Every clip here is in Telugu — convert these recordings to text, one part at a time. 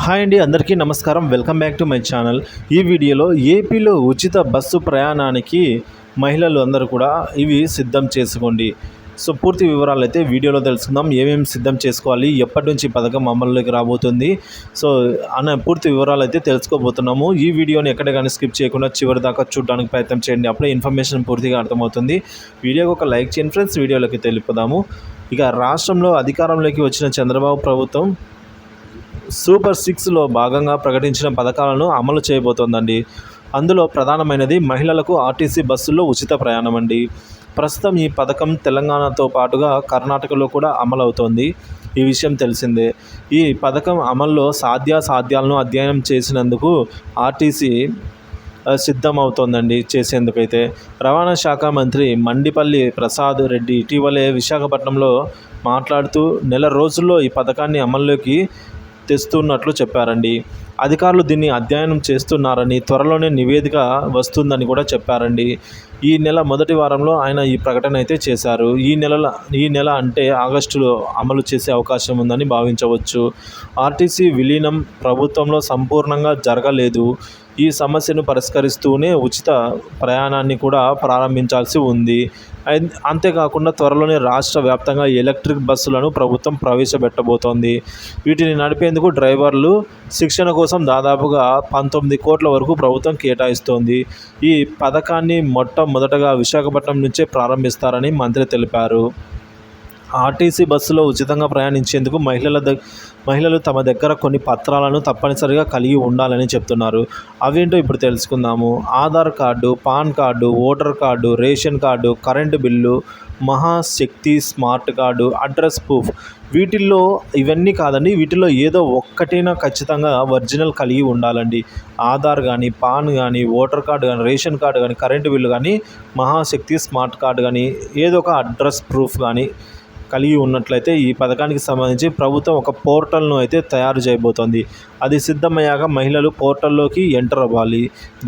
హాయ్ అండి, అందరికీ నమస్కారం. Welcome back to my channel. ఈ వీడియోలో ఏపీలో ఉచిత బస్సు ప్రయాణానికి మహిళలు అందరూ కూడా ఇవి సిద్ధం చేసుకోండి. సో పూర్తి వివరాలు అయితే వీడియోలో తెలుసుకుందాం. ఏమేమి సిద్ధం చేసుకోవాలి, ఎప్పటి నుంచి పథకం అమల్లోకి రాబోతుంది, సో అన్న పూర్తి వివరాలు అయితే తెలుసుకోబోతున్నాము. ఈ వీడియోని ఎక్కడ కానీ స్కిప్ చేయకుండా చివరి దాకా చూడడానికి ప్రయత్నం చేయండి. అప్పుడే ఇన్ఫర్మేషన్ పూర్తిగా అర్థమవుతుంది. వీడియోకి ఒక లైక్ చేయండి ఫ్రెండ్స్. వీడియోలోకి తెలిపోదాము. ఇక రాష్ట్రంలో అధికారంలోకి వచ్చిన చంద్రబాబు ప్రభుత్వం సూపర్ 6లో భాగంగా ప్రకటించిన పథకాలను అమలు చేయబోతోందండి. అందులో ప్రధానమైనది మహిళలకు ఆర్టీసీ బస్సుల్లో ఉచిత ప్రయాణం అండి. ప్రస్తుతం ఈ పథకం తెలంగాణతో పాటుగా కర్ణాటకలో కూడా అమలవుతోంది. ఈ విషయం తెలిసిందే. ఈ పథకం అమల్లో సాధ్యాలను అధ్యయనం చేసినందుకు ఆర్టీసీ సిద్ధమవుతోందండి చేసేందుకైతే. రవాణా శాఖ మంత్రి మండిపల్లి ప్రసాద్ రెడ్డి ఇటీవలే విశాఖపట్నంలో మాట్లాడుతూ నెల రోజుల్లో ఈ పథకాన్ని అమల్లోకి తెస్తున్నట్లు చెప్పారండి. అధికారులు దీన్ని అధ్యయనం చేస్తున్నారని, త్వరలోనే నివేదిక వస్తుందని కూడా చెప్పారండి. ఈ నెల మొదటి వారంలో ఆయన ఈ ప్రకటన అయితే చేశారు. ఈ నెల అంటే ఆగస్టులో అమలు చేసే అవకాశం ఉందని భావించవచ్చు. ఆర్టీసీ విలీనం ప్రభుత్వంలో సంపూర్ణంగా జరగలేదు. ఈ సమస్యను పరిష్కరిస్తూనే ఉచిత ప్రయాణాన్ని కూడా ప్రారంభించాల్సి ఉంది. అంతేకాకుండా త్వరలోనే రాష్ట్ర వ్యాప్తంగా ఎలక్ట్రిక్ బస్సులను ప్రభుత్వం ప్రవేశపెట్టబోతోంది. వీటిని నడిపేందుకు డ్రైవర్లు శిక్షణ కోసం దాదాపుగా 19 కోట్ల వరకు ప్రభుత్వం కేటాయిస్తోంది. ఈ పథకాన్ని మొట్టమొదటగా విశాఖపట్నం నుంచే ప్రారంభిస్తారని మంత్రి తెలిపారు. ఆర్టీసీ బస్సులో ఉచితంగా ప్రయాణించేందుకు మహిళలు తమ దగ్గర కొన్ని పత్రాలను తప్పనిసరిగా కలిగి ఉండాలని చెప్తున్నారు. అవేంటో ఇప్పుడు తెలుసుకుందాము. Aadhaar card, PAN card, voter card, ration card, current bill, Mahashakti smart card, address proof. ఇవన్నీ కాదండి, వీటిలో ఏదో ఒక్కటైనా ఖచ్చితంగా ఒరిజినల్ కలిగి ఉండాలండి. ఆధార్ కానీ, పాన్ కానీ, ఓటర్ కార్డు కానీ, రేషన్ కార్డు కానీ, కరెంటు బిల్లు కానీ, మహాశక్తి స్మార్ట్ కార్డు కానీ, ఏదో ఒక అడ్రస్ ప్రూఫ్ కానీ కలిగి ఉన్నట్లయితే ఈ పథకానికి సంబంధించి ప్రభుత్వం ఒక పోర్టల్ను అయితే తయారు చేయబోతోంది. అది సిద్ధమయ్యాక మహిళలు పోర్టల్లోకి ఎంటర్ అవ్వాలి.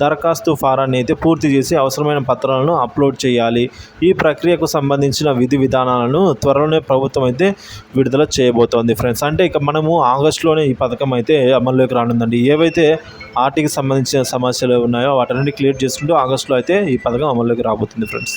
దరఖాస్తు ఫారాన్ని అయితే పూర్తి చేసి అవసరమైన పత్రాలను అప్లోడ్ చేయాలి. ఈ ప్రక్రియకు సంబంధించిన విధి విధానాలను త్వరలోనే ప్రభుత్వం అయితే విడుదల చేయబోతోంది ఫ్రెండ్స్. అంటే ఇక మనము ఆగస్టులోనే ఈ పథకం అయితే అమల్లోకి రానుందండి. ఏవైతే ఆర్టీకి సంబంధించిన సమస్యలు ఉన్నాయో వాటన్నిటి క్లియర్ చేసుకుంటూ ఆగస్టులో అయితే ఈ పథకం అమల్లోకి రాబోతుంది ఫ్రెండ్స్.